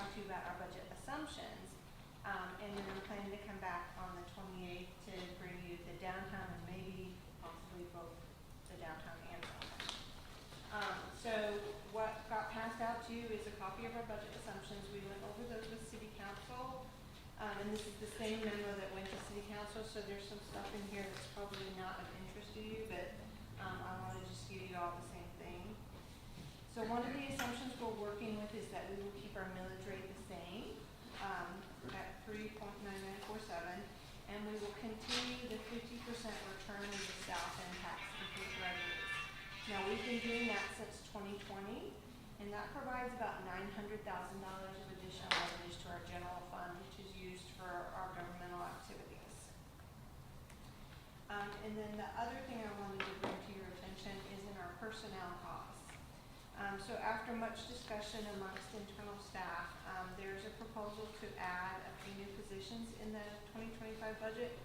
talk to you about our budget assumptions. And then I'm planning to come back on the 28th to bring you the downtown and maybe possibly both the downtown and downtown. So what got passed out to you is a copy of our budget assumptions. We went over those with City Council. And this is the same memo that went to City Council, so there's some stuff in here that's probably not of interest to you, but I want to just give you all the same thing. So one of the assumptions we're working with is that we will keep our millage rate the same at 3.9947, and we will continue the 50% return of the South End tax increase revenues. Now we've been doing that since 2020, and that provides about $900,000 of additional revenues to our general fund, which is used for our governmental activities. And then the other thing I wanted to bring to your attention is in our personnel costs. So after much discussion amongst internal staff, there's a proposal to add a few new positions in the 2025 budget.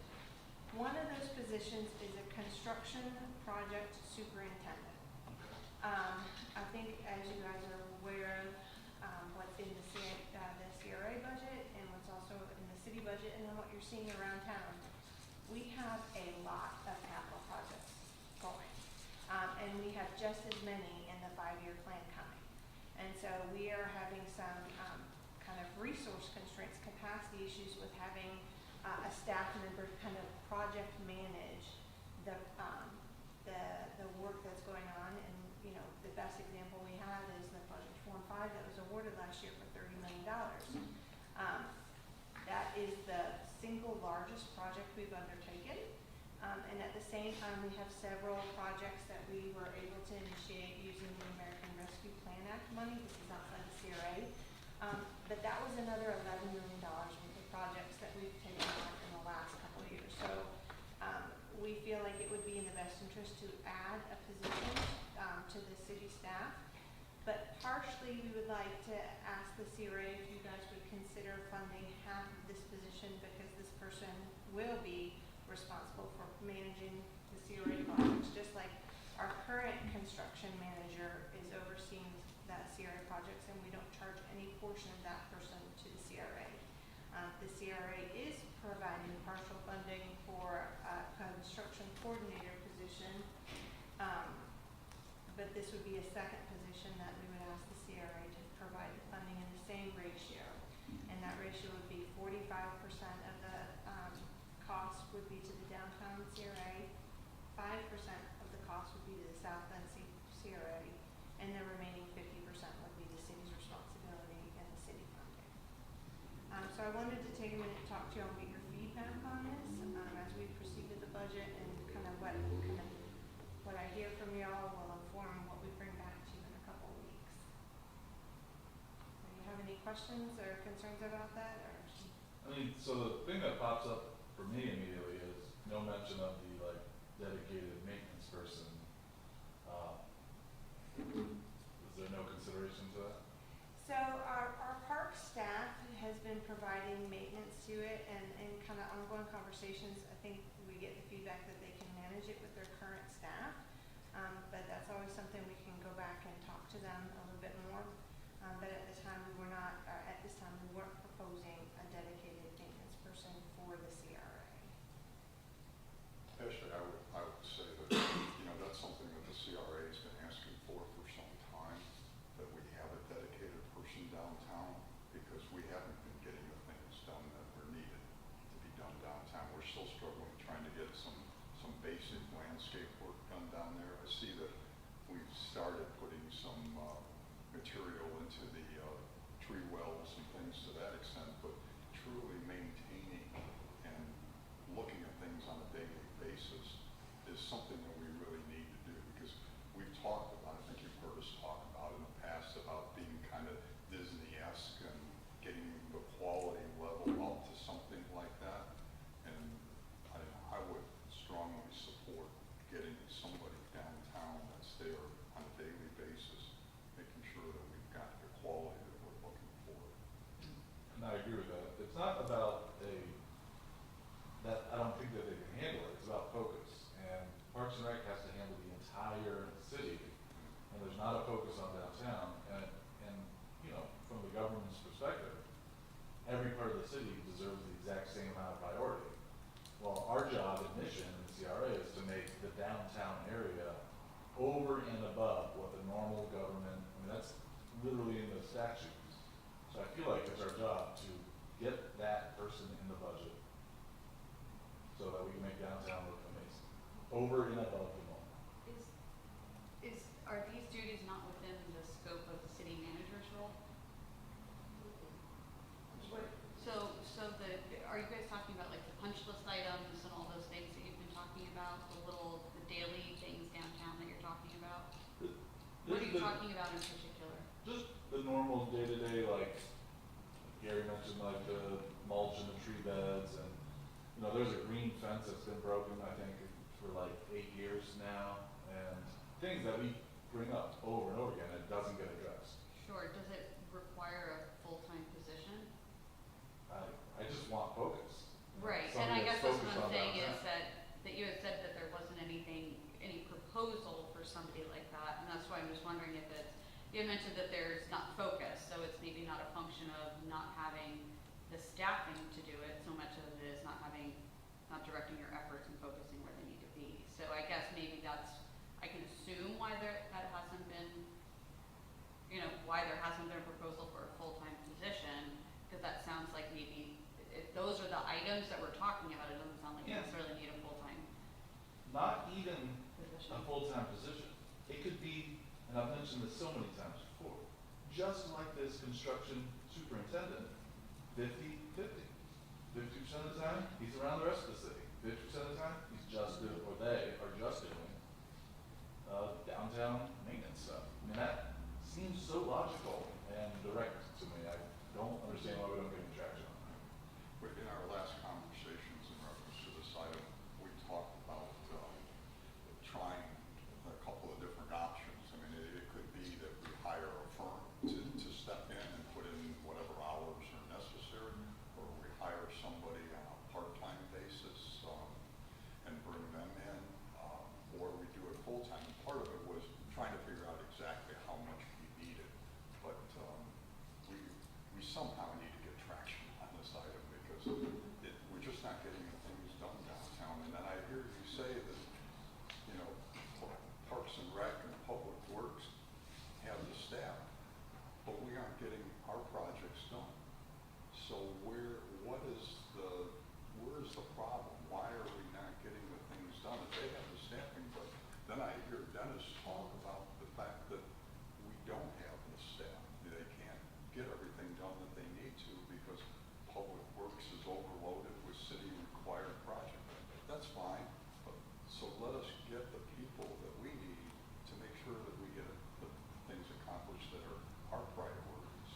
One of those positions is a construction project superintendent. I think as you guys are aware of what's in the CRA budget and what's also in the city budget and then what you're seeing around town, we have a lot of capital projects going. And we have just as many in the 5-year plan coming. And so we are having some kind of resource constraints, capacity issues with having a staff member kind of project manage the work that's going on. And you know, the best example we have is the Project 4 and 5 that was awarded last year for $30 million. That is the single largest project we've undertaken. And at the same time, we have several projects that we were able to initiate using the American Rescue Plan Act money. This is outside the CRA. But that was another $11 million worth of projects that we've taken on in the last couple of years. So we feel like it would be in the best interest to add a position to the city staff. But partially, we would like to ask the CRA if you guys would consider funding half of this position because this person will be responsible for managing the CRA projects, just like our current construction manager is overseeing that CRA projects, and we don't charge any portion of that person to the CRA. The CRA is providing partial funding for a construction coordinator position, but this would be a second position that we would ask the CRA to provide the funding in the same ratio, and that ratio would be 45% of the cost would be to the downtown CRA, 5% of the cost would be to the South End CRA, and the remaining 50% would be the city's responsibility and the city funding. So I wanted to take a minute to talk to you and get your feedback on this as we proceed with the budget, and kind of what I hear from y'all will inform what we bring back to you in a couple of weeks. Do you have any questions or concerns about that? Or? I mean, so the thing that pops up for me immediately is no mention of the dedicated maintenance person. Is there no consideration to that? So our park staff has been providing maintenance to it, and kind of ongoing conversations. I think we get the feedback that they can manage it with their current staff, but that's always something we can go back and talk to them a little bit more. But at the time we were not, at this time we weren't proposing a dedicated maintenance person for the CRA. Actually, I would say that that's something that the CRA has been asking for some time, that we have a dedicated person downtown, because we haven't been getting the things done that were needed to be done downtown. We're still struggling trying to get some basic landscape work done down there. I see that we've started putting some material into the tree wells and things to that extent, but truly maintaining and looking at things on a daily basis is something that we really need to do, because we've talked about, I think you've heard us talk about in the past, about being kind of Disney-esque and getting the quality level up to something like that. And I would strongly support getting somebody downtown that's there on a daily basis, making sure that we've got the quality that we're looking for. And I agree with that. It's not about that I don't think that they can handle it. It's about focus. And Parks and Rec has to handle the entire city, and there's not a focus on downtown. And from the government's perspective, over and above what the normal government, I mean, that's literally in the statutes. So I feel like it's our job to get that person in the budget so that we can make downtown look amazing, over and above the norm. Are these duties not within the scope of the city manager's role? Are you guys talking about like the punch list items and all those things that you've been talking about, the daily things downtown that you're talking about? What are you talking about in particular? Just the normal day-to-day, like Gary mentioned, like the mulch and the tree beds, and there's a green fence that's been broken, I think, for like 8 years now, and things that we bring up over and over again, it doesn't get addressed. Sure. Does it require a full-time position? I just want focus. Right, and Somebody I guess that's that's what I'm focused on saying is downtown. that you had said that there wasn't any proposal for somebody like that, and that's why I'm just wondering if you had mentioned that there's not focus, so it's maybe not a function of not having the staffing to do it, so much as it is not directing your efforts and focusing where they need to be. So I guess maybe I can assume why there hasn't been a proposal for a full-time position, because that sounds like maybe if those are the items that we're talking about, it doesn't sound like you Yeah. necessarily need a full-time Not even position. a full-time position. It could be, and I've mentioned this so many times before, just like this construction superintendent, 50-50. 50% of the time, he's around the rest of the city. 50% of the time, he's just doing, or they are just doing, downtown maintenance stuff. I mean, that seems so logical and direct to me. I don't understand why we don't get any traction on that. But in our last conversations in reference to this item, we talked about trying a couple of different options. I mean, it could be that we hire a firm to step in and put in whatever hours are necessary, or we hire somebody on a part-time basis and bring them in, or we do it full-time. Part of it was trying to figure out exactly how much we needed, but we somehow need to get traction on this item because we're just not getting the things done downtown. And then I hear you say that, Parks and Rec and Public Works have the staff, but we aren't getting our projects done. So where is the problem? Why are we not getting the things done? If they have the staffing, but then I hear Dennis talk about the fact that we don't have the staff. They can't get everything done that they need to because Public Works is overloaded with city-required projects. That's fine, but so let us get the people that we need to make sure that we get the things accomplished that are our priorities.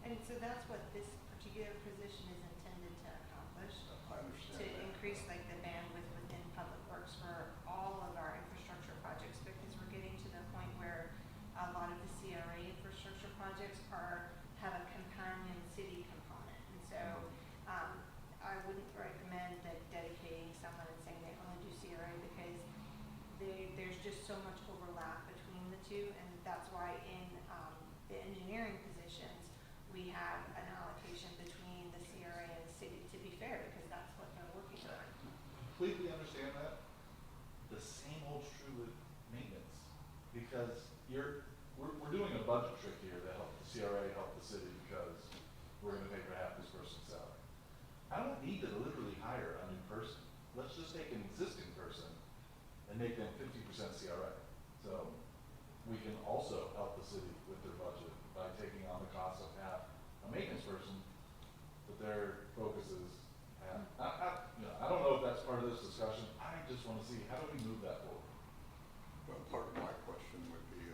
And so that's what this particular position is intended to accomplish. I understand To that. increase like the bandwidth within Public Works for all of our infrastructure projects, because we're getting to the point where a lot of the CRA infrastructure projects have a companion city component. And so I wouldn't recommend that dedicating someone and saying they only do CRA, because there's just so much overlap between the two, and that's why in the engineering positions we have an allocation between the CRA and the city, to be fair, because that's what they're working on. Completely understand that. The same holds true with maintenance, because we're doing a budget trick here to help the CRA help the city because we're going to pay for half this person's salary. I don't need to literally hire a new person. Let's just take an existing person and make them 50% CRA. So we can also help the city with their budget by taking on the cost of half a maintenance person, but their focus is half. I don't know if that's part of this discussion. I just want to see, how do we move that forward? Well, part of my question would be,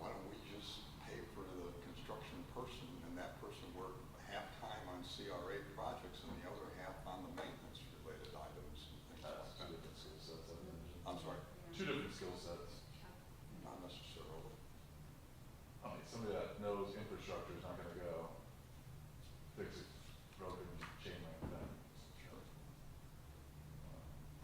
why don't we just pay for the construction person and that person work half-time on CRA projects and the other half on the maintenance-related items and things like Two that? different skill sets. I think. I'm sorry, Two different skill sets. not necessarily. I mean, somebody that knows infrastructure is not going to go fix a broken chain link fence. Sure.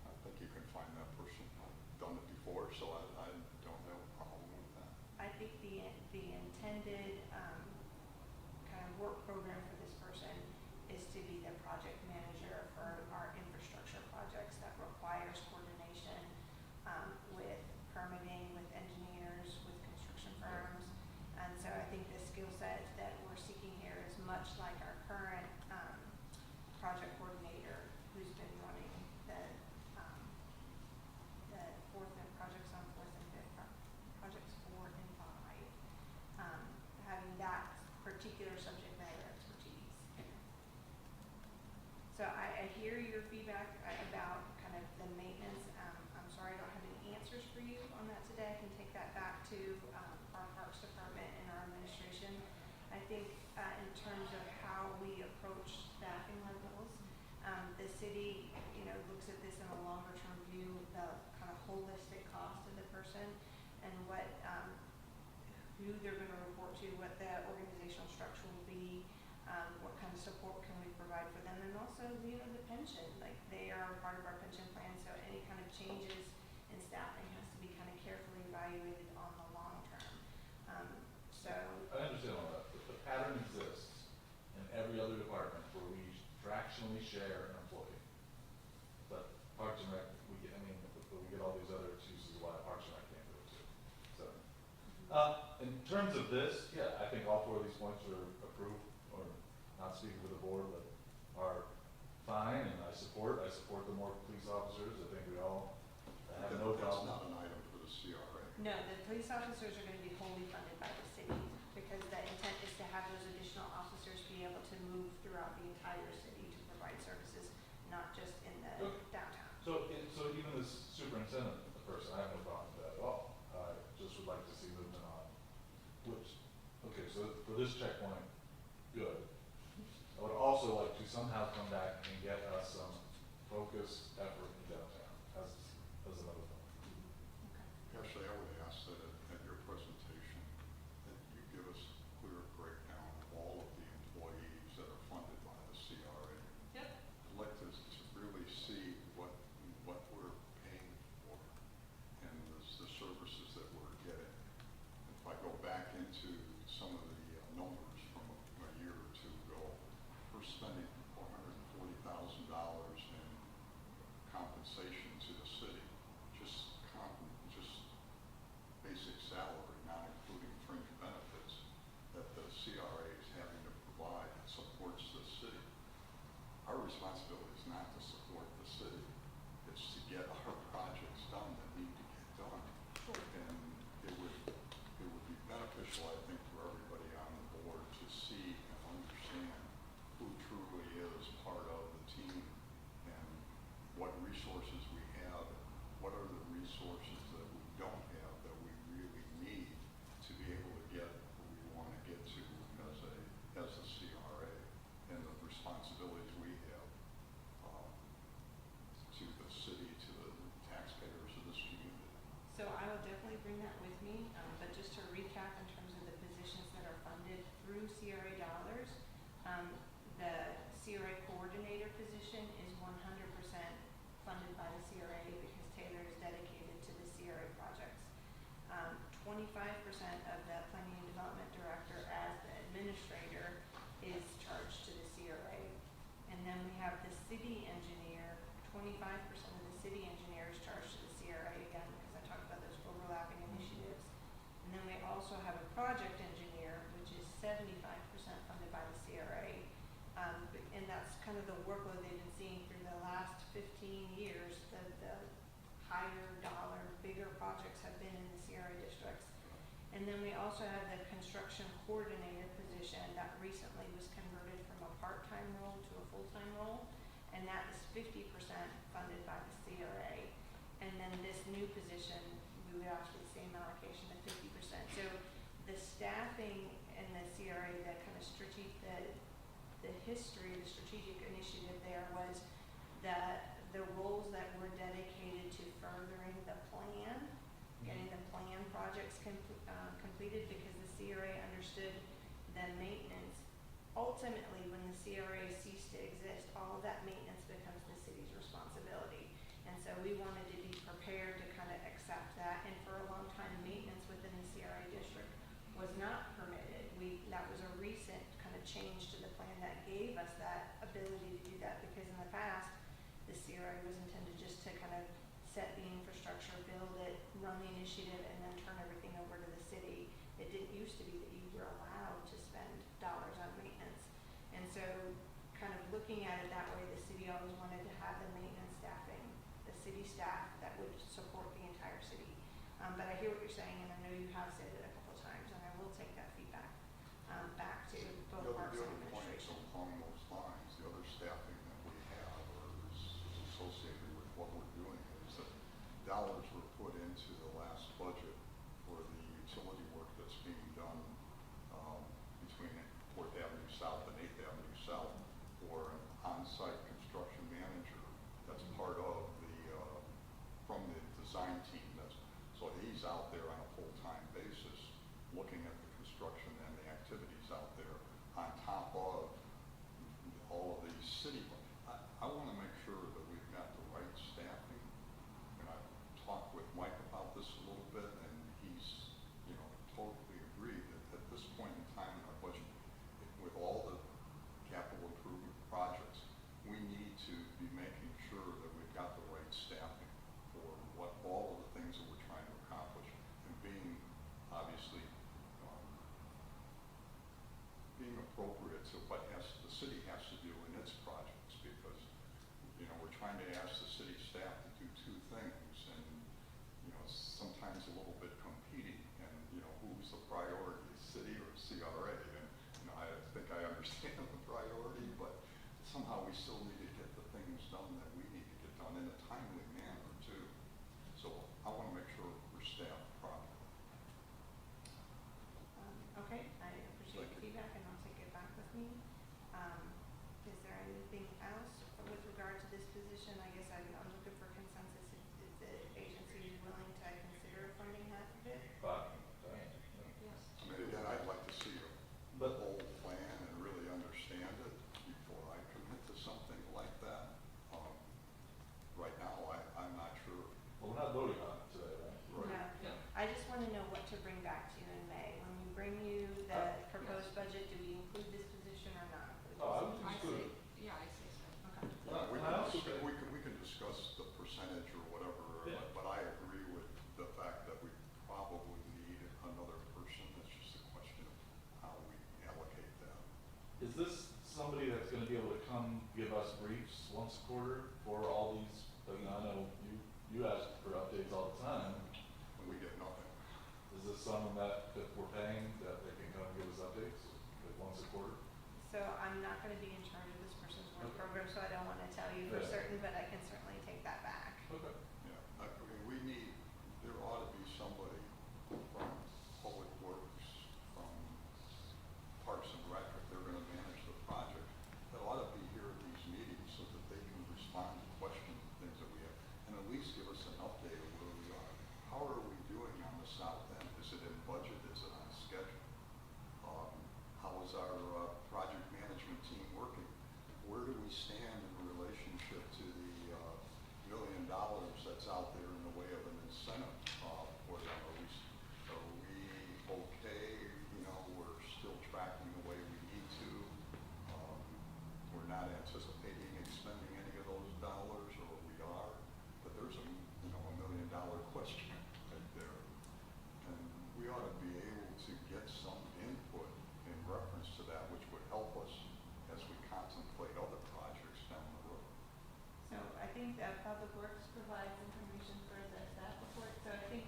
I think you can find that person. I've done it before, so I don't have a problem with that. I think the intended kind of work program for this person is to be the project manager for our infrastructure projects that requires coordination with much like our current, project coordinator who's been running um, the projects on fourth and fifth, projects 4 and 5, having that particular subject matter expertise. So I hear your feedback about kind of the maintenance. I'm sorry I don't have any answers for you on that today. I can take that back to our Parks Department and our administration. I think in terms of how we approach staffing levels, the city, looks at this in a longer term view, the kind of holistic cost of the person and what, who they're going to report to, what the organizational structure will be, what kind of support can we provide for them, and also, the pension, like they are part of our pension plan, so any kind of changes in staffing has to be kind of carefully evaluated on the long term. So I understand all that, but the pattern exists in every other department where we fractionally share an employee. But Parks and Rec, we get all these other excuses why Parks and Rec can't do it too. So, in terms of this, yeah, I think all 4 of these points are approved, or not speaking for the board, but are fine, and I support the more police officers. I think we all have no problem. That's not an item for the CRA. no, the police officers are going to be wholly funded by the city because the intent is to have those additional officers be able to move throughout the entire city to provide services, not just in the downtown. So even this superintendent person, I have no problem with that at all. I just would like to see movement on which, okay, so for this checkpoint, good. I would also like to somehow come back and get us some focused effort in downtown as another thing. Actually, I would ask that at your presentation, that you give us a clear breakdown of all of the employees that are funded by the CRA. Yep. I'd like to really see what we're paying for and the services that we're getting. If I go back into some of the numbers from a year or 2 ago, we're spending $440,000 in compensation to the city, just basic salary, not including fringe benefits that the CRA is having to provide that supports the city. Our responsibility is not to support the city, it's to get our projects done that need to get done. Sure. And it would be beneficial, I think, for everybody on the board to see and understand who truly is part of the team and what resources we have, what are the resources that we don't have that we really need to be able to get where we want to get to as a CRA, and the responsibilities we have to the city, to the taxpayers of this community. So I will definitely bring that with me, but just to recap in terms of the positions that are funded through CRA dollars, the CRA coordinator position is 100% funded by the CRA because Taylor is dedicated to the CRA projects. 25% of the planning and development director as the administrator is charged to the CRA. And then we have the city engineer, 25% of the city engineer is charged to the CRA, again, because I talked about those overlapping initiatives. And then we also have a project engineer, which is 75% funded by the CRA. And that's kind of the workload they've been seeing through the last 15 years. The higher dollar, bigger projects have been in the CRA districts. And then we also have the construction coordinator position that recently was converted from a part-time role to a full-time role. And that is 50% funded by the CRA. And then this new position, we would ask for the same allocation of 50%. So the staffing in the CRA, the kind of the history, the strategic initiative there was that the roles that were dedicated to furthering the plan, getting the plan projects completed, because the CRA understood that maintenance, ultimately when the CRA ceased to exist, all of that maintenance becomes the city's responsibility. And so we wanted to be prepared to kind of accept that, and for a long time maintenance within the CRA district was not permitted. That was a recent kind of change to the plan that gave us that ability to do that, because in the past the CRA was intended just to kind of set the infrastructure, build it, run the initiative, and then turn everything over to the city. It didn't used to be that you were allowed to spend dollars on maintenance. looking at it that way, the city always wanted to have the maintenance staffing, the city staff that would support the entire city. But I hear what you're saying, and I know you have said it a couple times, and I will take that feedback, back to both Parks and Administration. Along those lines, the other staffing that we have or is associated with what we're doing is that dollars were put into the last budget for the utility work that's being done between 4th Avenue South and 8th Avenue South for an on-site construction manager that's part of the, from the design team. So he's out there on a full-time basis looking at the construction and the activities out there on top of all of these city. I want to make sure that we've got the right staffing, and I've talked with Mike about this a little bit, and he's, totally agreed that at this point in time in our budget, with all the capital improvement projects, we need to be making sure that we've got the right staffing for what all of the things that we're trying to accomplish, and being obviously being appropriate to what the city has to do in its projects, because we're trying to ask the city staff to do two things, and sometimes a little bit competing, and who's the priority, city or CRA? And I think I understand the priority, but somehow we still need to get the things done that we need to get done in a timely manner too. So I want to make sure we're staffed properly. Okay, I appreciate the feedback, and I'll take it back with me. Is there anything else with regard to this position? I guess I'm looking for consensus. If the agency is willing to consider funding half of it? Yes. I mean, again, I'd like to see the whole plan and really understand it before I commit to something like that. Right now, I'm not sure. Well, we're not voting on it today, right? Right. No, I just want to know what to bring back to you in May. When we bring you the proposed budget, do we include this position or not include Oh, I this? would I include say, it. yeah, I say so. Okay. We I also think- can discuss the percentage or whatever, Yeah. but I agree with the fact that we probably need another person. It's just a question of how we allocate that. Is this somebody that's gonna be able to come give us briefs once a quarter for all these, I know you ask for updates all the time. And we get nothing. Is this someone that if we're paying, that they can come give us updates like once a quarter? So I'm not going to be in charge of this person's work Okay. program, so I don't want to tell you for Yeah. certain, but I can certainly take that back. Okay. Yeah, I mean, there ought to be somebody from Public Works, from Parks and Rec, if they're gonna manage the project, that ought to be here at these meetings so that they can respond to questions and things that we have, and at least give us an update of where we are. How are we doing on the south end? Is it in budget? Is it on schedule? How is our project management team working? Where do we stand in relationship to the $1 million that's out there in the way of an incentive for them? Are we okay? We're still tracking the way we need to. We're not anticipating expending any of those dollars, or we are. But there's a $1 million question right there. And we ought to be able to get some input in reference to that, which would help us as we contemplate other projects down the road. So I think that Public Works provides information for the staff report, so I think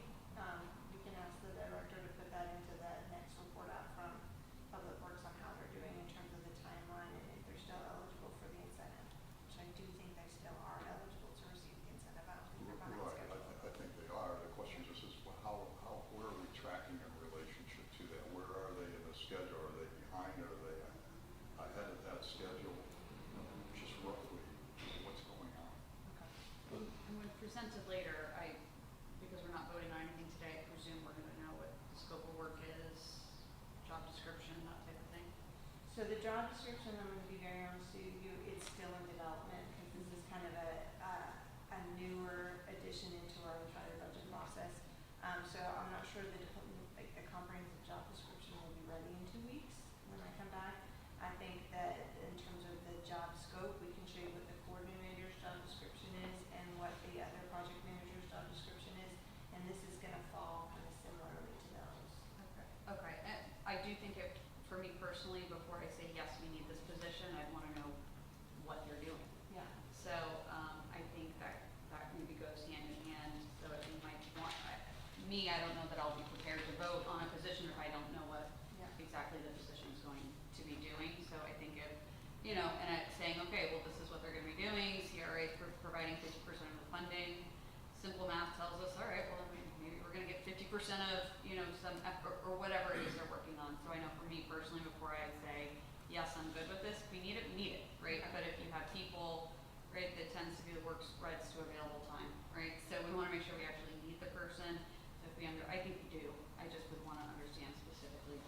we can ask the director to put that into the next report out from Public Works on how they're doing in terms of the timeline and if they're still eligible for the incentive, which I do think they still are eligible to receive the incentive out in their behind Right, schedule. I think they are. The question just is, where are we tracking in relationship to that? Where are they in the schedule? Are they behind? Are they ahead of that schedule? Just roughly what's going on. Okay. And when presented later, because we're not voting on anything today, I presume we're gonna know what the scope of work is, job description, that type of thing. So the job description, I'm going to be very honest with you, it's still in development because this is kind of a newer addition into our entire budget process. So I'm not sure the comprehensive job description will be ready in 2 weeks when I come back. I think that in terms of the job scope, we can show you what the coordinator's job description is and what the other project manager's job description is, and this is going to fall kind of similarly to those. Okay, and I do think for me personally, before I say yes, we need this position, I'd wanna know what they're doing. Yeah. So, I think that maybe goes hand in hand, so if you might want, I don't know that I'll be prepared to vote on a position if I don't know what Yeah. exactly the position is going to be doing, so I think if, and it's saying, okay, well, this is what they're gonna be doing, CRA is providing 50% of the funding, simple math tells us, all right, well, then maybe we're gonna get 50% of, some effort, or whatever it is they're working on, so I know for me personally, before I say, yes, I'm good with this, if we need it, right, but if you have people, right, that tends to be the work spreads to available time, right, so we wanna make sure we actually need the person, so if we I think we do, I just would wanna understand specifically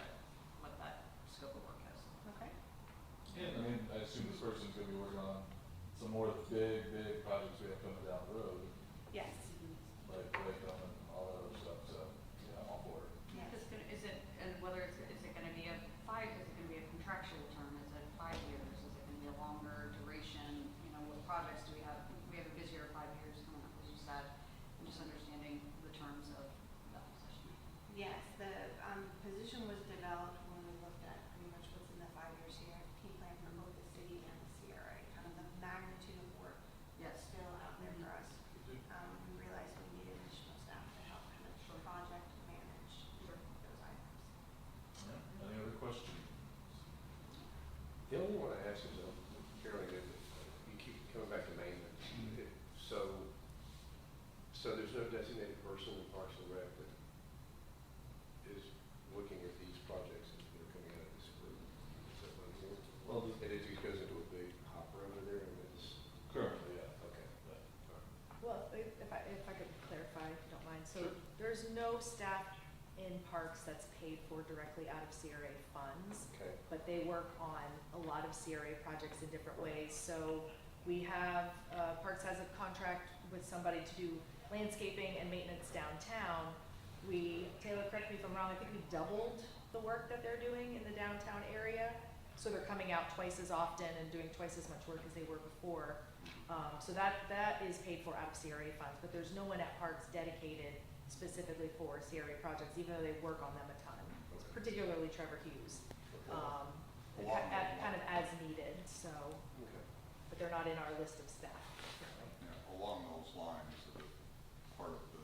what that scope of work is. Okay. And I mean, I assume this person's gonna be working on some more big projects we have coming down the road, Yes. like Wacom and all that other stuff, so, yeah, I'm all for it. Yes. Is it, and whether is it gonna be is it gonna be a contractual term, is it 5 years, is it gonna be a longer duration, what projects do we have? We have a busier 5 years coming up, as you said, and just understanding the terms of that position. Yes, the position was developed when we looked at pretty much what's in the 5-year CRP plan for both the city and the CRA, kind of the magnitude of work that's still out there for us. We realized we needed additional staff to help kind of project manage those items. Yeah. Any other questions? The only one I ask is, Carolyn, you keep coming back to maintenance. So there's no designated person in Parks and Rec that is looking at these projects that are coming out of this group? Is that what I'm hearing? Well, And it just goes into a big hopper over there and it's, currently, yeah. okay. Yeah. All right. Well, if I could clarify, if you don't mind. So Sure. there's no staff in parks that's paid for directly out of CRA funds, Okay. but they work on a lot of CRA projects in different ways. So we have, Parks has a contract with somebody to do landscaping and maintenance downtown. Taylor, correct me if I'm wrong, I think we doubled the work that they're doing in the downtown area. So they're coming out twice as often and doing twice as much work as they were before. So that is paid for out of CRA funds, but there's no one at Parks dedicated specifically for CRA projects, even though they work on them a ton, particularly Trevor Hughes. Kind of as needed, so, Okay. but they're not in our list of staff currently. Yeah, along those lines, part of the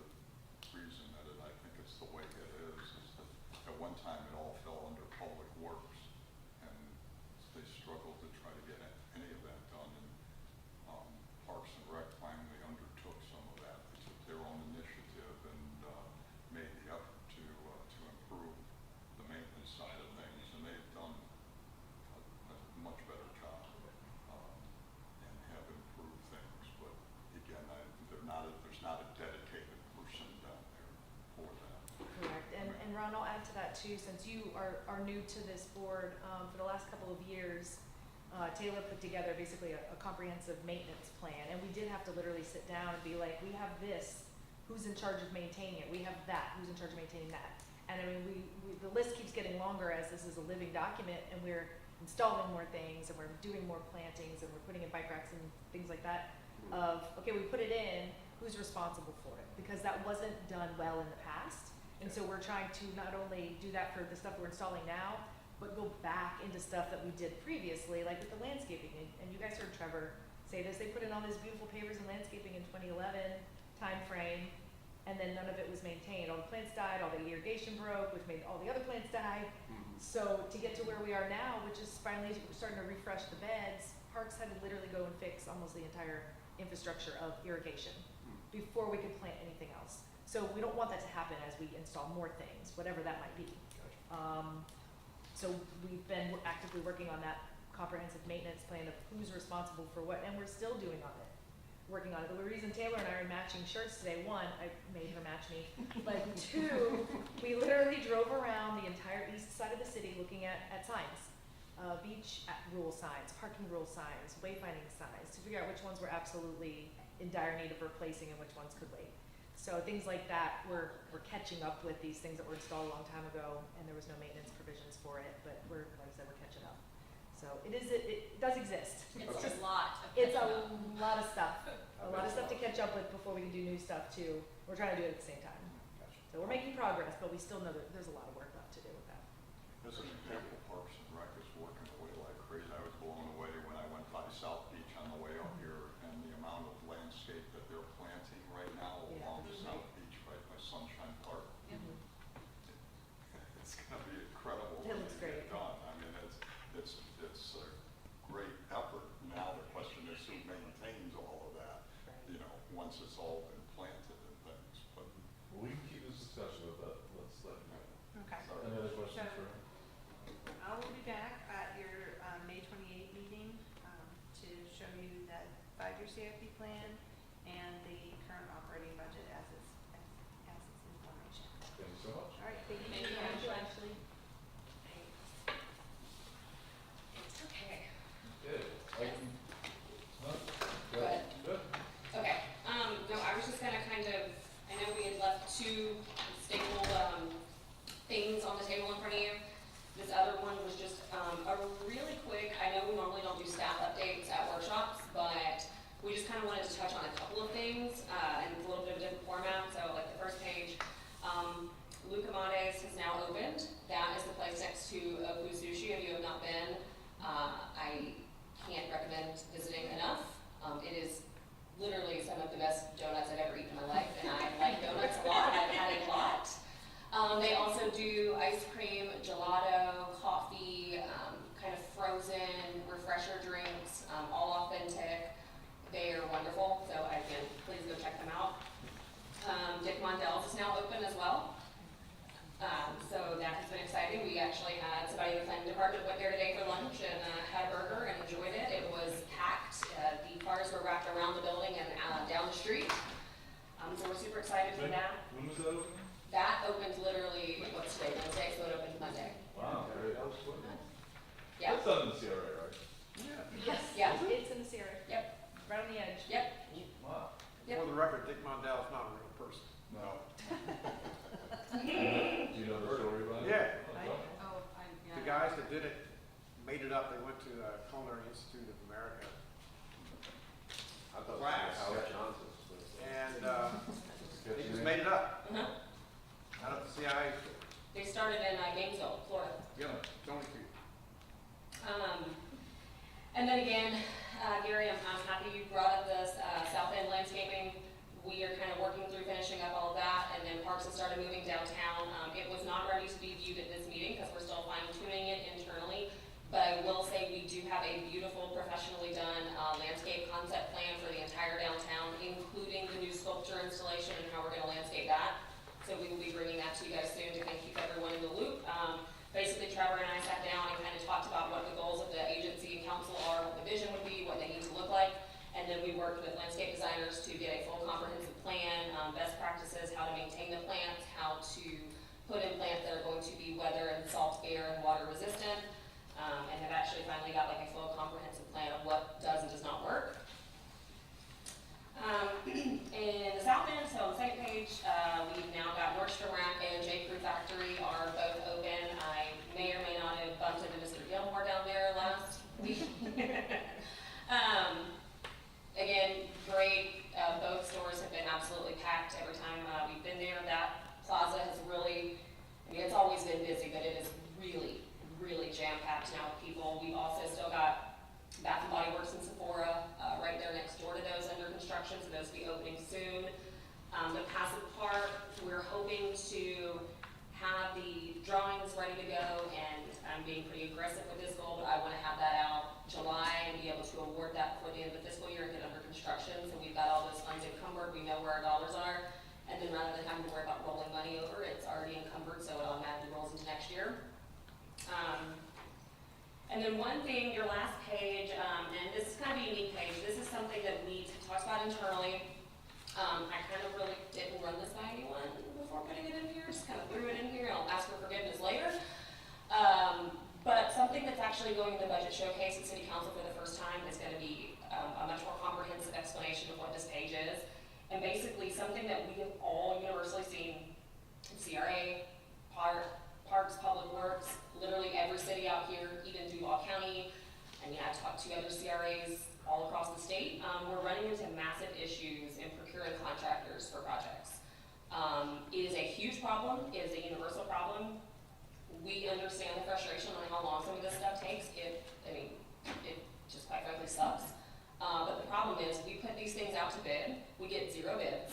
reason that I think it's the way it is that at one time it all fell under Public Works, and they struggled to try to get any of that done, and Parks and Rec finally undertook some of that. They took their own initiative and made the effort to improve the maintenance side of things, and they've done a much better job and have improved things. But again, there's not a dedicated person down there for that. Correct, and Ron, I'll add to that too, since you are new to this board, for the last couple of years, Taylor put together basically a comprehensive maintenance plan, and we did have to literally sit down and be like, we have this, who's in charge of maintaining it? We have that, who's in charge of maintaining that? And I mean, the list keeps getting longer as this is a living document, and we're installing more things, and we're doing more plantings, and we're putting in bike racks and things like that, of, okay, we put it in, who's responsible for it? Because that wasn't done well in the past, and so we're trying to not only do that for the stuff we're installing now, but go back into stuff that we did previously, like with the landscaping, and you guys heard Trevor say this, they put in all these beautiful pavers and landscaping in 2011 timeframe, and then none of it was maintained. All the plants died, all the irrigation broke, which made all the other plants die. So to get to where we are now, which is finally starting to refresh the beds, Parks had to literally go and fix almost the entire infrastructure of irrigation before we could plant anything else. So we don't want that to happen as we install more things, whatever that might be. So we've been actively working on that comprehensive maintenance plan of who's responsible for what, and we're still working on it. The reason Taylor and I are matching shirts today, one, I made her match me, but two, we literally drove around the entire east side of the city looking at signs. Beach rule signs, parking rule signs, wayfinding signs, to figure out which ones were absolutely in dire need of replacing and which ones could wait. So things like that, we're catching up with these things that were installed a long time ago, and there was no maintenance provisions for it, but like I said, we're catching up. So it does exist. It's Okay. a lot of It's catching a up. lot of stuff, a lot of stuff to catch up with before we can do new stuff too. We're trying to do it at the same time. Gotcha. So we're making progress, but we still know that there's a lot of work left to do with that. As an example, Parks and Rec is working away like crazy. I was blown away when I went by South Beach once it's all been planted and things, but. Well, we can keep this discussion, but let's let you know. Okay. Sorry. Any other questions for him? I will be back at your May 28th meeting to show you the 5-year CFP plan and the current operating budget as its information. Thank you so much. All right, thank you. Thank you, Ashley. Okay. Good. Item, huh? Go ahead. Good. Okay, no, I was just gonna kind of, I know we had left two stapled, things on the table in front of you. This other one was just, a really quick, I know we normally don't do staff updates at workshops, but we just kind of wanted to touch on a couple of things, in a little bit of a different format. So like the first page, Luca Made's has now opened. That is the place next to Oku Sushi. If you have not been, I can't recommend visiting enough. It is literally some of the best donuts I've ever eaten in my life, and I like donuts a lot. I've had a lot. They also do ice cream, gelato, coffee, kind of frozen refresher drinks, all authentic. They are wonderful, so again, please go check them out. Dick Mondell's is now open as well. So that has been exciting. We actually had somebody in the planning department went there today for lunch and had a burger and enjoyed it. It was packed. The cars were wrapped around the building and down the street. So we're super excited for that. When was that open? That opened literally, what's today, Wednesday, so it opened Monday. Wow, great. That was quick. Yeah, That's done in the CRA, right? Yes, Yeah. it's in the Sierra, yep, right on the edge. yep, Wow. Yep. For the record, Dick Mondell's not a real person. No. Do you know the story about it? Yeah. Oh, go ahead. Oh, yeah. The guys that did it made it up. They went to the Culinary Institute of America, I thought it was Class. Howard Johnson's. and Catch they your just name? made it up uh-huh. out of the CIA. They started in Gainesville, Florida. Yeah, Tony Q. And then again, Gary, I'm happy you brought up this South End landscaping. We are kind of working through finishing up all of that, and then Parks has started moving downtown. It was not ready to be viewed at this meeting because we're still fine tuning it internally. But I will say we do have a beautiful, professionally done landscape concept plan for the entire downtown, including the new sculpture installation and how we're going to landscape that. So we will be bringing that to you guys soon to kind of keep everyone in the loop. Basically, Trevor and I sat down and kind of talked about what the goals of the agency and council are, what the vision would be, what they need to look like. And then we worked with landscape designers to get a full comprehensive plan, best practices, how to maintain the plants, how to put in plants that are going to be weather and salt, air, and water resistant. And have actually finally got like a full comprehensive plan of what does and does not work. In the South End, so on the second page, we've now got Nordstrom Rack and J. Crew Factory are both open. I may or may not have bumped into Mr. Gilmore down there last week. Again, great. Both stores have been absolutely packed every time we've been there. That plaza has really, I mean, it's always been busy, but it is really, really jam-packed now with people. We've also still got Bath and Body Works and Sephora right there next door to those under construction, so those will be opening soon. The Passive Park, we're hoping to have the drawings ready to go, and I'm being pretty aggressive with this goal, but I want to have that out July and be able to award that before the end of the fiscal year and get under construction. So we've got all those funds encumbered, we know where our dollars are, and then rather than having to worry about rolling money over, it's already encumbered, so it automatically rolls into next year. And then one thing, your last page, and this is kind of a unique page, this is something that we talked about internally. I kind of really didn't run this by anyone before putting it in here, just kind of threw it in here, I'll ask for forgiveness later. But something that's actually going in the budget showcase at City Council for the first time is going to be a much more comprehensive explanation of what this page is. And basically something that we have all universally seen, CRA, Parks, Public Works, literally every city out here, even Duval County. I mean, I've talked to other CRAs all across the state. We're running into massive issues in procuring contractors for projects. It is a huge problem. It is a universal problem. We understand the frustration on how long some of this stuff takes. It just quite frankly sucks. But the problem is we put these things out to bid. We get 0 bids.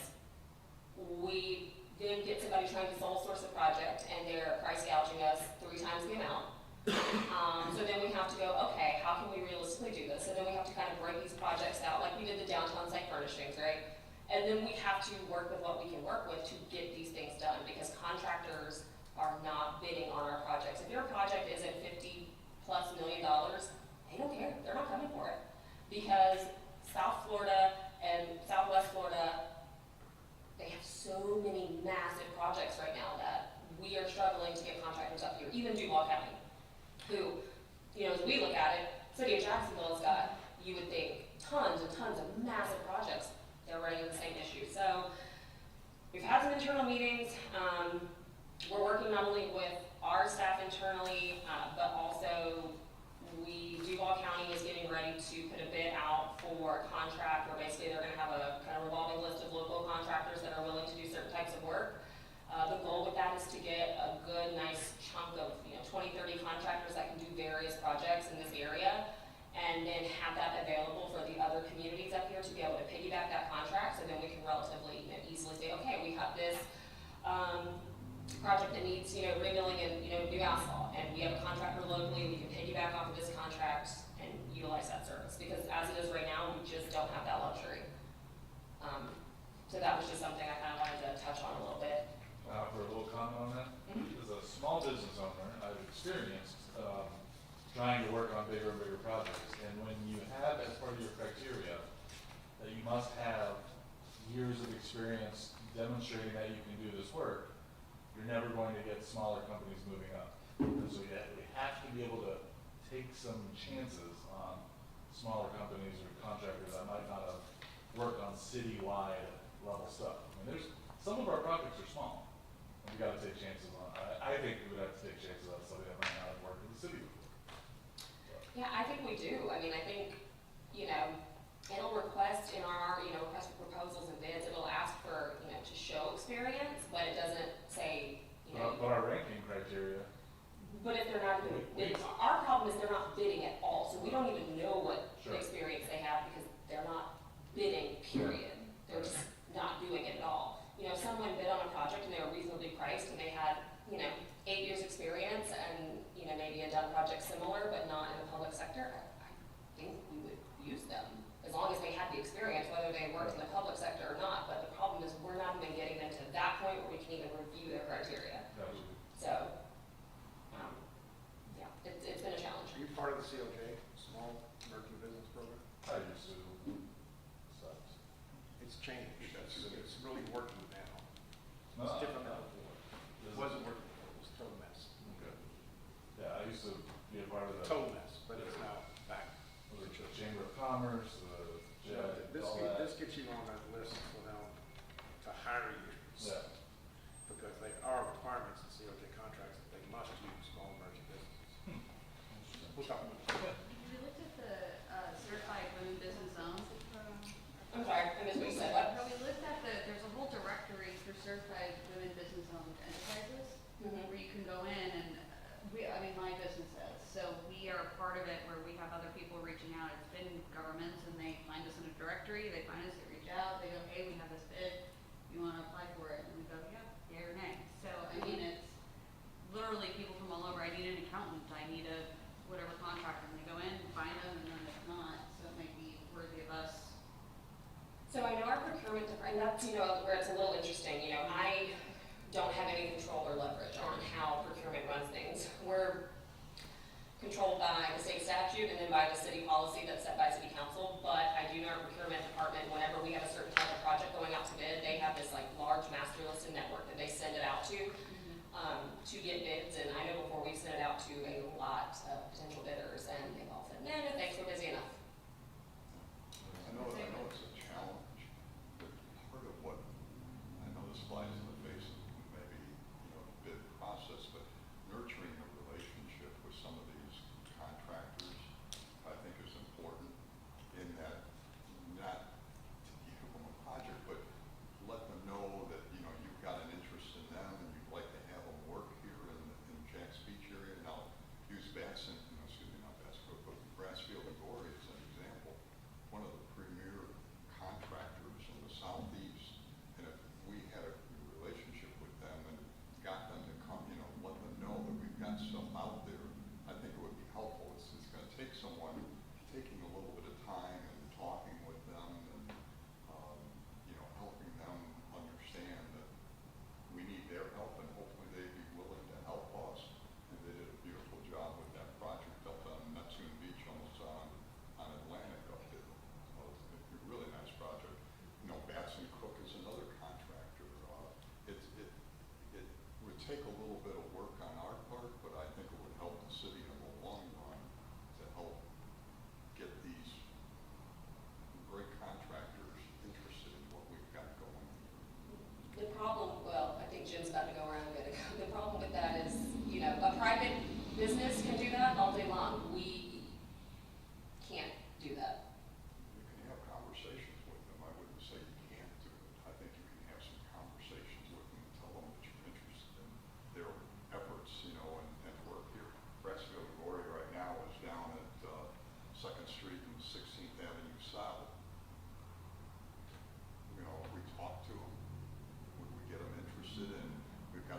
We then get somebody trying to sole source a project and they're price gouging us 3 times the amount. So then we have to go, okay, how can we realistically do this? So then we have to kind of break these projects out, like we did the downtown site furnishings, right? And then we have to work with what we can work with to get these things done, because contractors are not bidding on our projects. If your project isn't $50+ million, they don't care, they're not coming for it. Because South Florida and Southwest Florida, they have so many massive projects right now that we are struggling to get contractors up here, even Duval County, who, you know, as we look at it, City of Jacksonville has got, you would think, tons and tons of massive projects. They're running into the same issue. So we've had some internal meetings. We're working not only with our staff internally, but also Duval County is getting ready to put a bid out for a contract where basically they're gonna have a kind of revolving list of local contractors that are willing to do certain types of work. The goal with that is to get a good, nice chunk of, 20, 30 contractors that can do various projects in this area, and then have that available for the other communities up here to be able to piggyback that contract, so then we can relatively, easily say, okay, we have this, project that needs, remilling and, new asphalt, and we have a contractor locally, we can piggyback off of this contract and utilize that service, because as it is right now, we just don't have that luxury. So that was just something I kind of wanted to touch on a little bit. For a little comment on that, as a small business owner, I've experienced, trying to work on bigger and bigger projects, and when you have as part of your criteria that you must have years of experience demonstrating that you can do this work, you're never going to get smaller companies moving up. And so we have to be able to take some chances on smaller companies or contractors that might not have worked on citywide level stuff. I mean, some of our projects are small, and we gotta take chances on. I think we would have to take chances on somebody that might not have worked in the city before. Yeah, I think we do. I mean, I think, it'll request in our, request for proposals and bids, it'll ask for, to show experience, but it doesn't say, But our ranking criteria, but if they're not even bidding, our problem is they're not bidding at all, so we don't even know what Sure. experience they have, because they're not bidding, period. They're just not doing it at all. If someone bid on a project and they were reasonably priced and they had, 8 years experience and, maybe had done projects similar but not in the public sector, I think we would use them, as long as they had the experience, whether they worked in the public sector or not. But the problem is we're not even getting them to that point where we can even review their criteria. absolutely. So, yeah, it's been a challenge. Are you part of the COJ, Small American Business Program? I used to, sucks. It's changed. It's really working now. No, It's different than before. Is It it? wasn't working before, it was a total mess. Okay. Yeah, I used to be a part of the. Total mess, but it's now back. Was it the Chamber of Commerce, the JED, This, all that? this gets you on that list for them to hire you. Yeah. Because they are requirements in COJ contracts that they must use small emerging businesses. Interesting. We'll talk about that. Have you looked at the certified women business owned? I'm sorry, I missed what you said. What? Have we looked at there's a whole directory for certified women business owned enterprises, where you can go in and, my business is, so we are part of it where we have other people reaching out. It's been governments and they find us in a directory, they find us, they reach out, they go, hey, we have this bid, you wanna apply for it? And we go, yeah, yay or nay. So, it's literally people from all over. I need an accountant, I need a whatever contractor, and they go in, find them, and then if not, so it might be worthy of us. So I know our procurement department, that's, where it's a little interesting, I don't have any control or leverage on how procurement runs things. We're controlled by the state statute and then by the city policy that's set by city council, but I do know our procurement department, whenever we have a certain type of project going out to bid, they have this large master listed network that they send it out to get bids, and I know before we sent it out to a lot of potential bidders, and they've all said, no, thanks, we're busy enough. I know it's a challenge, but part of what, I know this flies in the face of maybe, bid process, but nurturing a relationship with some of these contractors, I think is important in that, not to give them a project, but let them know that, you've got an interest in them and you'd like to have them work here in Jack's Beach area. Now, use Bass and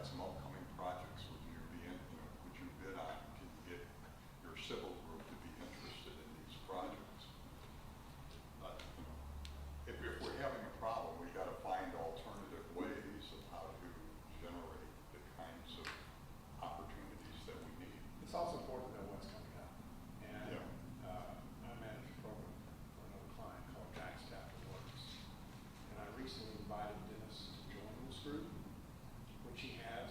some upcoming projects, would you be in, would you bid on, can you get your civil group to be interested in these projects? If we're having a problem, we gotta find alternative ways of how to generate the kinds of opportunities that we need. It's also important to know what's coming up. And, Yeah. I manage a program for another client called Jack's Capital Works. And I recently invited Dennis to join this group, which he has.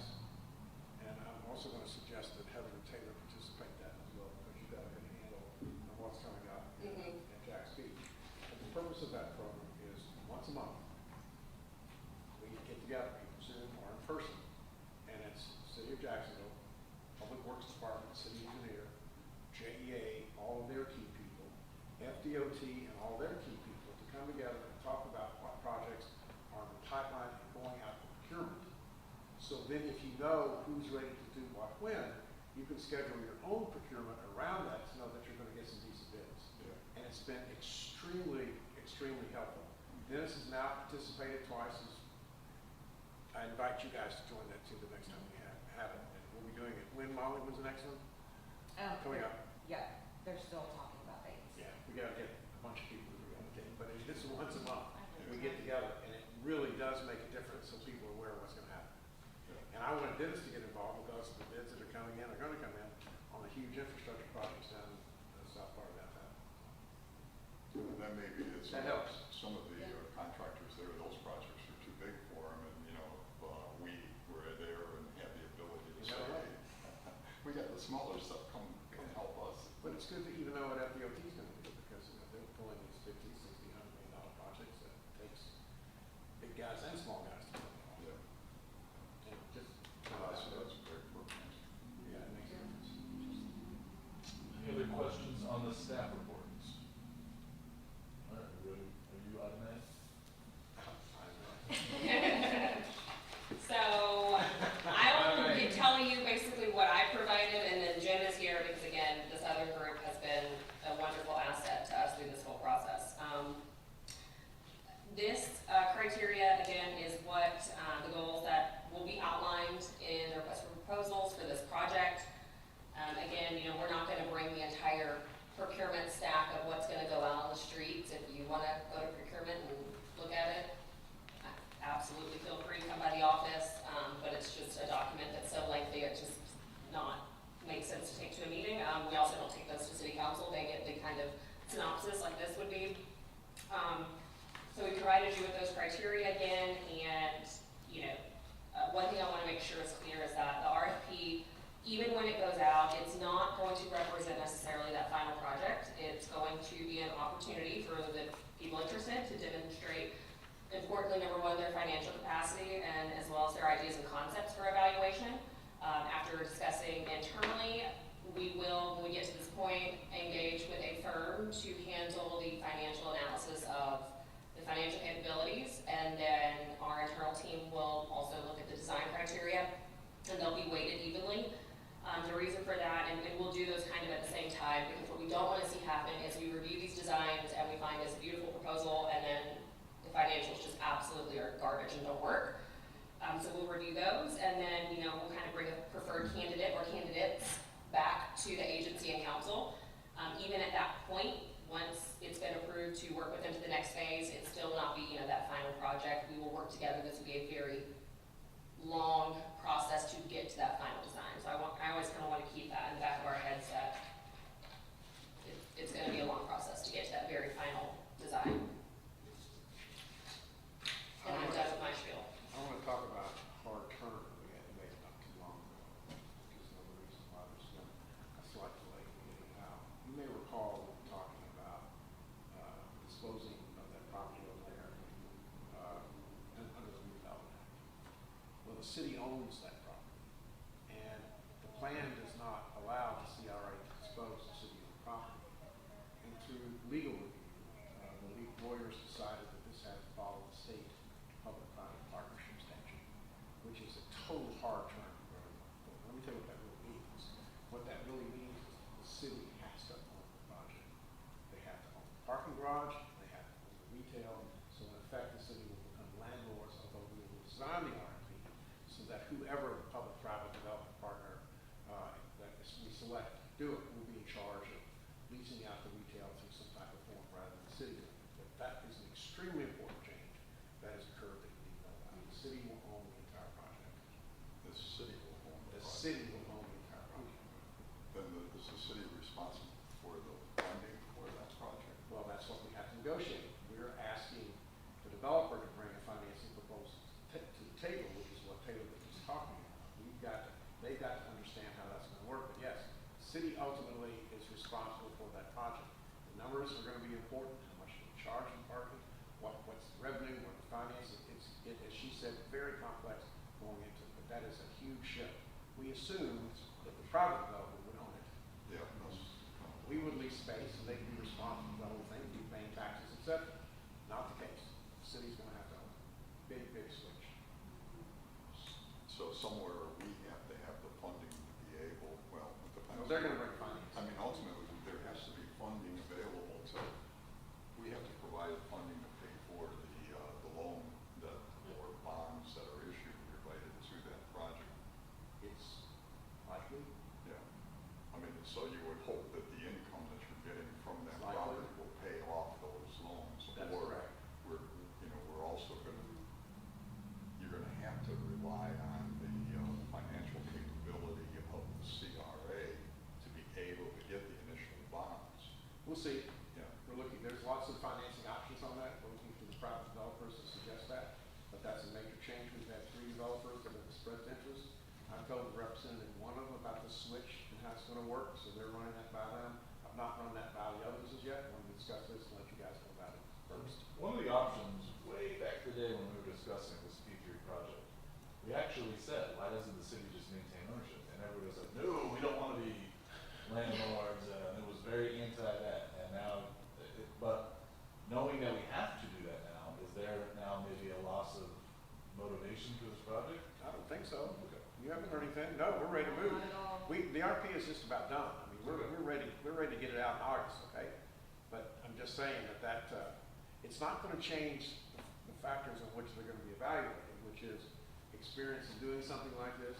And I'm also gonna suggest that Heather and Taylor participate in that as well, because you've got a good handle on what's coming up at Jack's Beach. And the purpose of that program is once a month, we get together, either Zoom or in person, and it's City of Jacksonville, Public Works Department, City Engineer, JEA, all of their key people, FDOT and all their key people to come together and talk about what projects are in the pipeline and going out for procurement. So then if you know who's ready to do what when, you can schedule your own procurement around that to know that you're gonna get some decent bids. Yeah. And it's been extremely, extremely helpful. Dennis has now participated twice. I invite you guys to join that too the next time we have it. And we'll be doing it. When, Molly, when's the next one? Coming up. Yeah, they're still talking about dates. Yeah, we gotta get a bunch of people to go, okay, but this is once a month. We get together and it really does make a difference so people are aware of what's gonna happen. And I want Dennis to get involved because the bids that are coming in are gonna come in on the huge infrastructure projects down in the south part of downtown. And then maybe it's That helps. some of the contractors there, those projects are too big for them, and, if we were there and had the ability to Is say, that right? hey, we got the smaller stuff, come help us. But it's good to even know what FDOT is gonna do because they're pulling these $50, $60, $100 million projects that takes big guys and small guys to put them on. Yeah. And just, So that's a great program. yeah, it makes a difference. Any other questions on the staff reports? All right, are you out of that? So, I will be telling you basically what I provided, and then Jim is here because again, this other group has been a wonderful asset to us through this whole process. This criteria, again, is what the goals that will be outlined in the request for proposals for this project. Again, we're not gonna bring the entire procurement stack of what's gonna go out on the streets. If you wanna go to procurement and look at it, absolutely feel free to come by the office, but it's just a document that's so lengthy, it just not makes sense to take to a meeting. We also don't take those to city council, they get the kind of synopsis like this would be. So we provided you with those criteria again, and, one thing I wanna make sure is clear is that the RFP, even when it goes out, it's not going to represent necessarily that final project. It's going to be an opportunity for the people interested to demonstrate, importantly, number one, their financial capacity and as well as their ideas and concepts for evaluation. After discussing internally, we will, when we get to this point, engage with a firm to handle the financial analysis of the financial capabilities, and then our internal team will also look at the design criteria, and they'll be weighted evenly. The reason for that, and we'll do those kind of at the same time, because what we don't want to see happen is we review these designs and we find this beautiful proposal, and then the financials just absolutely are garbage and don't work. So we'll review those, and then, we'll kind of bring a preferred candidate or candidates back to the agency and council. Even at that point, once it's been approved to work with them to the next phase, it still will not be, that final project. We will work together. This will be a very long process to get to that final design. So I always kind of want to keep that in the back of our heads that it's going to be a long process to get to that very final design. And I'm done with my spiel. I want to talk about a hard turn that we had to make not too long ago, which is another reason why there's been a slight delay in getting it out. You may recall we were talking about disposing of that property over there under the Redevelopment Act. Well, the city owns that property, and the plan does not allow the CRA to dispose of city-owned property. And through legal review, the lead lawyers decided that this had to follow the state public-private partnership statute, which is a total hard term. Let me tell you what that really means. What that really means is the city has to own the project. They have to own the parking garage, they have to own the retail, so in effect, the city will become landlords, although we will design the RFP so that whoever the extremely important change that has occurred that you need to know about. The city will own the entire project. The city will own the The project. city will own the entire project. Then is the city responsible for the funding for that project? Well, that's what we have to negotiate. We're asking the developer to bring a financing proposal to the table, which is what Taylor was just talking about. They've got to understand how that's gonna work, but yes, the city ultimately is responsible for that project. The numbers are gonna be important, how much we charge in parking, what's the revenue, what the financing, as she said, very complex going into it, but that is a huge shift. We assume that the private developer would own it. Yeah, We would lease space and they'd be responsible for the whole thing, be paying taxes, et cetera. Not the case. The city's gonna have to own it. Big, big switch. so somewhere we have to have the funding to be able, well, it depends. They're gonna bring finance. I mean, ultimately, there has to be funding available to, we have to provide funding to pay for the loan that, or bonds that are issued related to that project. It's likely. Yeah. I mean, so you would hope that the income that you're getting from that Likely. property will pay off those loans. That's Or correct. we're also gonna, you're gonna have to rely on the financial capability of the CRA to be able to get the initial bonds. We'll see. Yeah. We're looking, there's lots of financing options on that. We're looking for the private developers to suggest that. But that's a major change. We've had 3 developers that have expressed interest. I've told the representative one of them about the switch and how it's gonna work, so they're running that by them. I've not run that by the others as yet. I want to discuss this and let you guys know about it first. One of the options, way back in the day when we were discussing this P3 project, we actually said, why doesn't the city just maintain ownership? And everybody was like, no, we don't wanna be landlords, and it was very anti that, and now, but knowing that we have to do that now, is there now maybe a loss of motivation for this project? I don't think so. Okay. You haven't heard anything? No, we're ready to move. Not at all. The RP is just about done. I mean, we're ready to get it out in August, okay? But I'm just saying that it's not gonna change the factors in which they're gonna be evaluated, which is experience in doing something like this,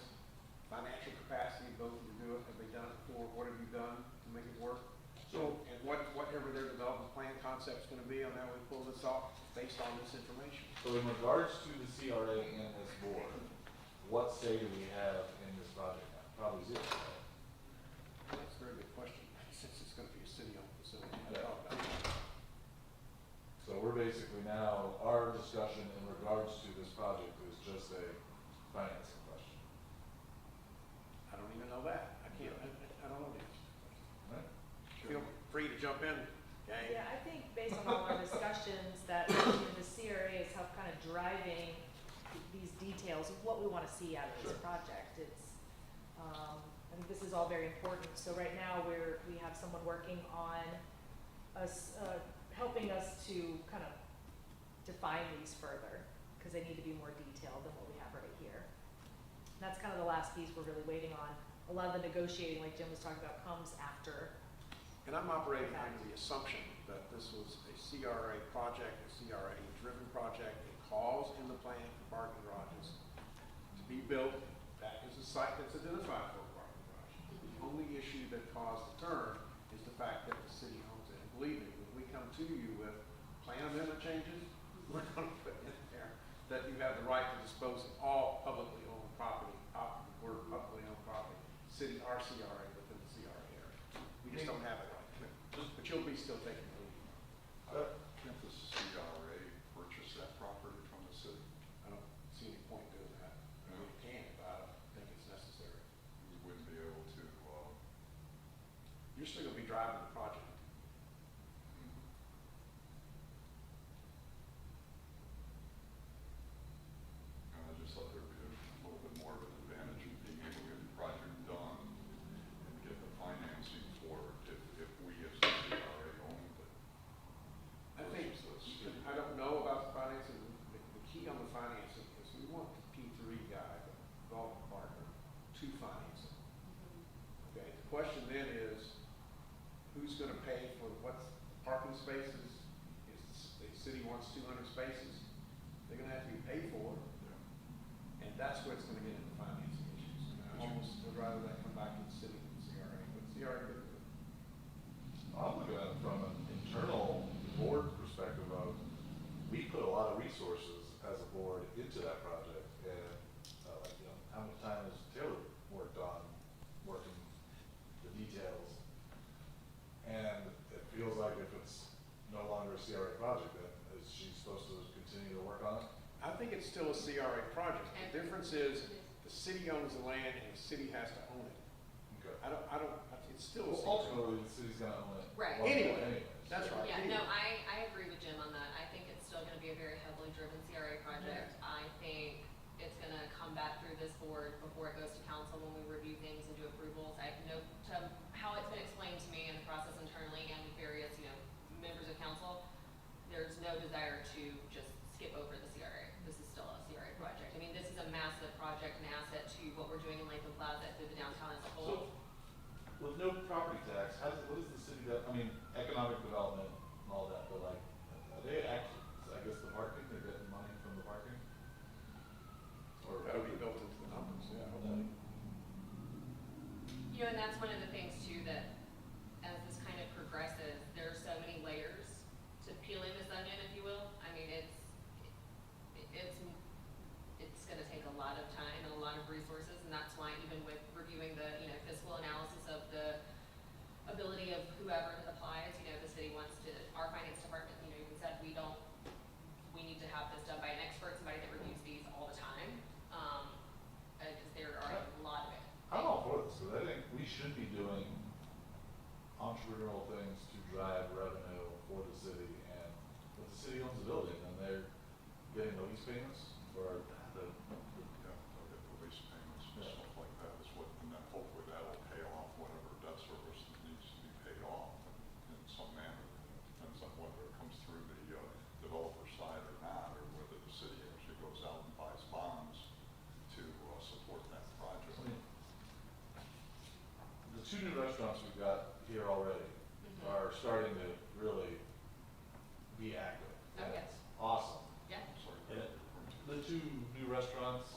financial capacity, both of you do it, have they done it before, what have you done to make it work? So- And whatever their development plan concept's gonna be on how we pull this off, based on this information. So in regards to the CRA and this board, what say do we have in this project now? Probably zero, right? That's a very good question, since it's gonna be a city-owned facility. I Yeah. thought about that. So we're basically now, our discussion in regards to this project is just a financing question, I don't even know that. I can't, I don't know the answer to that question. right? Feel free to jump in, gang. Yeah, I think based on all our discussions that the CRA is help kind of driving these details of what we want to see out of this Sure. project. I think this is all very important. So right now, we have someone working on us, helping us to kind of define these further, because they need to be more detailed than what we have right here. And that's kind of the last piece we're really waiting on. A lot of the negotiating, like Jim was talking about, comes after. And I'm operating under the assumption that this was a CRA project, a CRA-driven project. It calls in the plan for parking garages to be built. That is a site that's identified for a parking garage. The only issue that caused the turn is the fact that the city owns it. And believe me, when we come to you with plan amendment changes, we're going to put in there that you have the right to dispose of all publicly owned property, word publicly owned property, city or CRA within the CRA area. We just don't have it right now. But you'll be still taking the lead. Can't the CRA purchase that property from the city? I don't see any point doing that. I mean, we can, but I don't think it's necessary. We wouldn't be able to, You're still gonna be driving the project. I just thought there'd be a little bit more of an advantage in being able to get the project done and get the financing for it if we as the CRA owned it. I think, versus the city. I don't know about the financing. The key on the financing is we want the P3 guy, the development partner, to finance it. Okay, the question then is, who's gonna pay for what's parking spaces? Is the city wants 200 spaces, they're gonna have to be paid for, Yeah. and that's where it's gonna get into financing issues. And I almost would rather that come back to the city than the CRA, but CRA could do it. I'm looking at it from an internal board perspective of, we resources as a board into that project, and, like, you know, how much time has Taylor worked on, working the details? And it feels like if it's no longer a CRA project, then is she supposed to continue to work on it? I think it's still a CRA project. The difference is the city owns the land and the city has to own it. Okay. It's still a Well, CRA. ultimately, the city's gonna own it. Right. one day Anyway, anyways. that's right. Yeah, no, I agree with Jim on that. I think it's still gonna be a very heavily driven CRA project. I think it's gonna come back through this board before it goes to council when we review things and do approvals. I know to how it's been explained to me in the process internally and various, members of council, there's no desire to just skip over the CRA. This is still a CRA project. I mean, this is a massive project and asset to what we're doing in Lakeland Plaza through the downtown as a whole. So, with no property tax, what is the city I mean, economic development and all that, but like, are they actually, I guess the parking, they're getting money from the parking? Or That'll be built into the numbers, yeah. And that's one of the things too, that as this kind of progresses, there are so many layers to peeling this onion, if you will. I mean, it's gonna take a lot of time and a lot of resources, and that's why even with reviewing the, fiscal analysis of the ability of whoever applies, the city wants to, our finance department, even said, we need to have this done by an expert, somebody that reviews these all the time, because there are a lot of it. I'm all for this, because I think we should be doing entrepreneurial things to drive revenue for the city, and if the city owns the building, and they're getting the lease payments for the, Yeah, they'll get the lease payments and stuff like that is what, and then hopefully that'll pay off whatever debt service that needs to be paid off in some manner. Depends on whether it comes through the developer side or not, or whether the city actually goes out and buys bonds to support that project. I mean, the two new restaurants we've got here already Mhm. are starting to really be active. Oh, And yes. it's awesome. Yeah. Sorry, And the two new restaurants,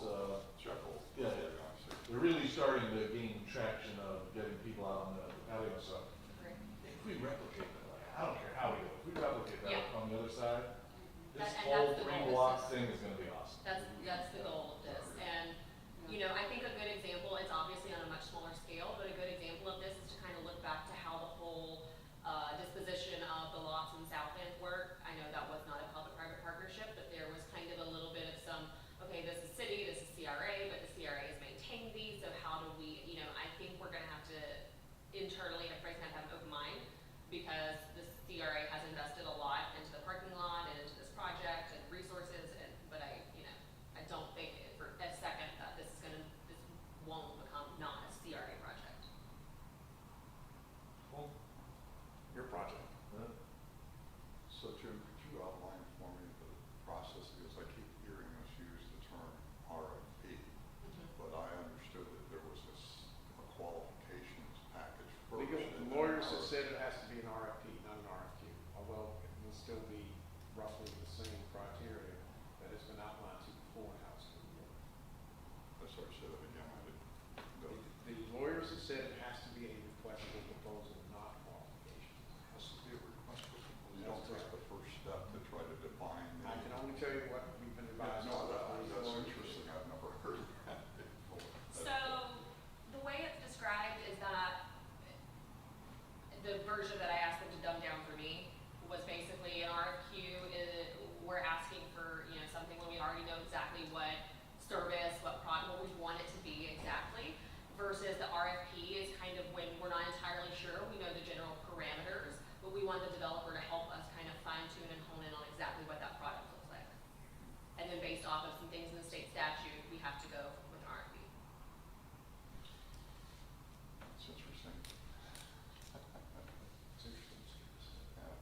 Jekyll. yeah, they're really starting to gain traction of getting people out on the patio and stuff. Great. If we replicate that, like, I don't care how we do it, if we replicate that Yeah. on the other side, this And whole that's the goal. 3 block thing is gonna be awesome. That's the goal of this, and, I think a good example, it's obviously on a much smaller scale, but a good example of this is to kind of look back to how the whole, disposition of the lots in South End worked. I know that was not a public-private partnership, but there was kind of a little bit of some, okay, this is city, this is CRA, but the CRA is maintaining these, so how do we, I think we're gonna have to internally, at Frank's have an open mind, because the CRA has invested a lot into the parking lot and into this project and resources, but I don't think for a second that this won't become not a CRA project. Well, Your project. So Jim, could you outline for me the process, because I keep hearing us use the term RFP, but I understood that there was a qualifications package first. Legal and then lawyers have RFP. said it has to be an RFP, not an RFQ, although it will still be roughly the same criteria that has been outlined to you before in House Committee. That's what I said it again, I didn't. The lawyers have said it has to be a requestable proposal, not qualification. Has to be a request for proposal. You don't take the first step to try to define the. I can only tell you what we've been advised. No, by that's the lawyers. interesting, I've never heard that before. So, the way it's described is that the version that I asked them to dumb down for me was basically an RFQ. We're asking for, something when we already know exactly what service, what product, what we want it to be exactly, versus the RFP is kind of when we're not entirely sure, we know the general parameters, but we want the developer to help us kind of fine tune and hone in on exactly what that product looks like. And then based off of some things in the state statute, we have to go with an RFP. It's interesting. It's interesting. Yeah.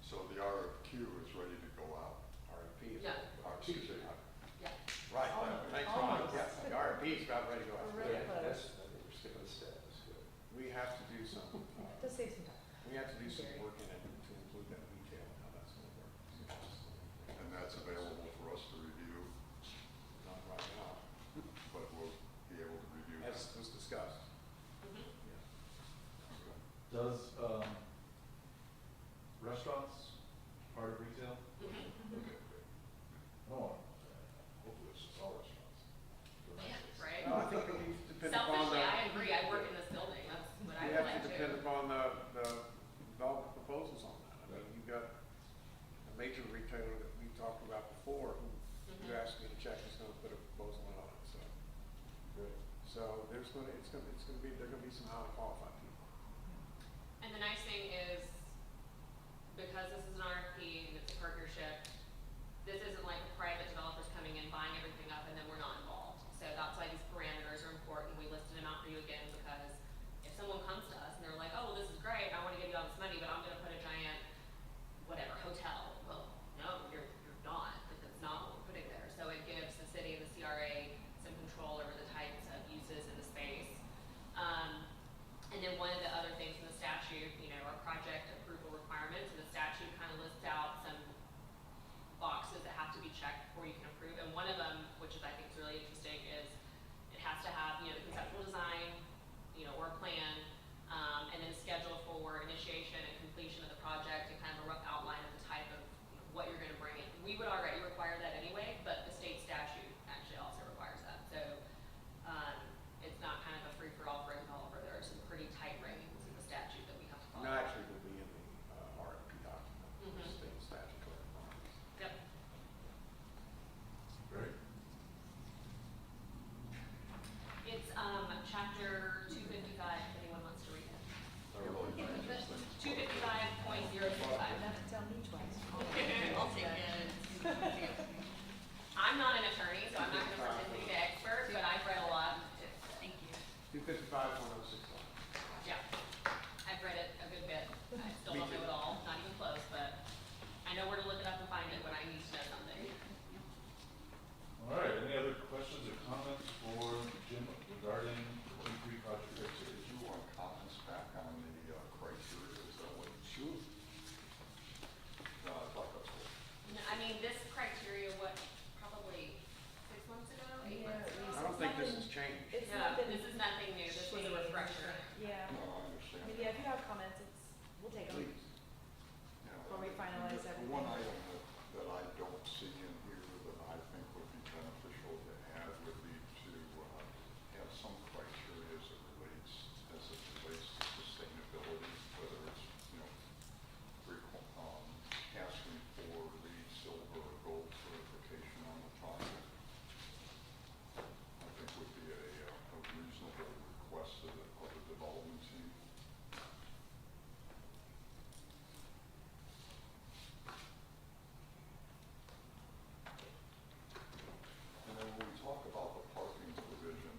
So the RFQ is ready to go out. RFP is. Yeah. Excuse me. Yeah. Right. Almost. Thanks, Almost. Ron. Yeah, the RFP is about ready to go out. We're really close. I think we're skipping So it's gonna be, there are gonna be some highly qualified people. And the nice thing is, because this is an RFP and it's a partnership, this isn't like private developers coming in, buying everything up, and then we're not involved. So that's why these parameters are important. We listed them out for you again, because if someone comes to us and they're like, oh, well, this is great, I wanna give you all this money, but I'm gonna put a giant, whatever, hotel. Well, no, you're not, like, that's not what we're putting there. So it gives the city and the CRA some control over the types of uses in the space. And then one of the other things in the statute, you know, are project approval requirements, and the statute kind of lists out some boxes that have to be checked before you can approve. And one of them, which is I think is really interesting, is it has to have, you know, the conceptual design, you know, or a plan, and then a schedule for initiation and completion of the project, and kind of a rough outline of the type of, you know, what you're gonna bring in. We would already require that anyway, but the state statute actually also requires that. So, it's not kind of a free-for-all for a developer. There are some pretty tight reins in the statute that we have to And follow. that actually will be in the RFP document, the Mhm. state statutory requirements. Yep. Great. It's, chapter 255, if anyone wants to read it. I really think it's just 255.025. Enough to tell me twice. I'll take it. I'm not an attorney, so I'm not gonna pretend to be the expert, but I've read a lot. Thank you. 255.061. Yeah, I've read it a good bit. I still Me don't know too. it all, not even close, but I know where to look it up and find it when I need to know something. All right, any other questions or comments for Jim regarding the P3 project Did criteria? you want comments back on the criteria, is that what? Sure. No, I thought that's what. No, I mean, this criteria, what, probably 6 months ago, 8 Yeah, months at ago? least. I don't think this has changed. It's No, not been. this is nothing new, this was a refresher. Yeah. No, I understand. I mean, yeah, if you have comments, we'll take them. Please. You know, Before we finalize the everything. one item that I don't see in here that I think would be beneficial to add would be to have some criteria as it relates to sustainability, whether it's, you know, asking for the silver or gold certification on the project. I think would be a reasonable request of the development team. And then when we talk about the parking provision,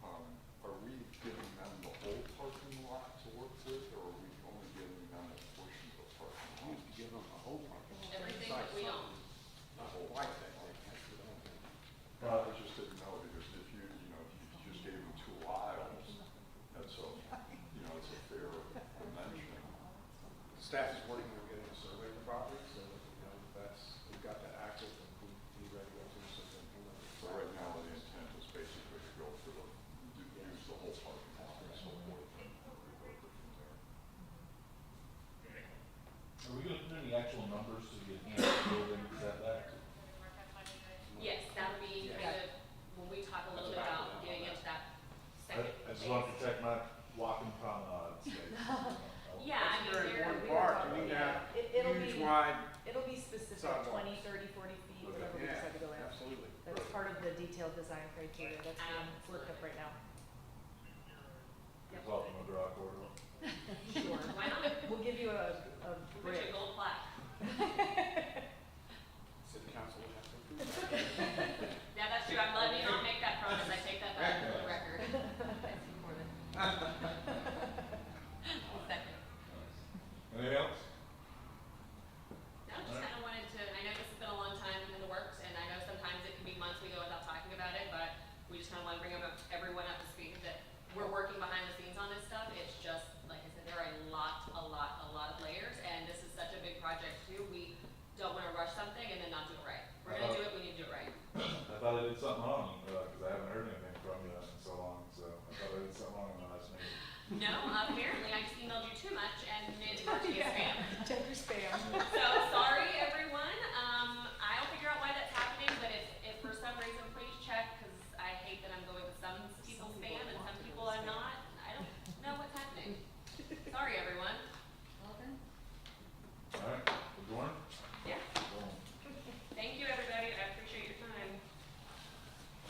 are we giving them the whole parking lot to work with, or are we only giving them a portion of the parking You lot? could give them a whole parking lot. Everything that we own. Not quite that big, actually, I don't think. I just didn't know, because if you, you know, if you just gave them 2 aisles, that's a, you know, it's a fair dimension. Staff is working on getting a survey of the property, so, you know, we've got that active, and we'll be ready to go to the survey. So right now, the intent is basically to go for use the whole parking lot and so forth, and work it from there. Are we gonna put any actual numbers to the enhanced building setback? Yes, that'll be kind of, when we talk a little bit about getting into that second I just phase. want to protect my walking promenade space. Yeah, I mean, Very there, important part, you need to have It'll huge, be- wide, It'll be specific, Sidewalks. 20, 30, 40 feet, Okay. whatever we yeah, decide to go in. absolutely. That's part of the detailed design criteria that's being worked up right now. It's all from a draw corridor. Sure. why not? We'll give you a We'll put you brick. a gold plaque. City council will have to approve that. Yeah, that's true. I'm letting you not make that promise. I take that back for the record. Second. Anything else? No, just kind of wanted to, I know this has been a long time in the works, and I know sometimes it can be months we go without talking about it, but we just kind of want to bring everyone up to speed that we're working behind the scenes on this stuff. It's just, like I said, there are a lot of layers, and this is such a big project too. We don't want to rush something and then not do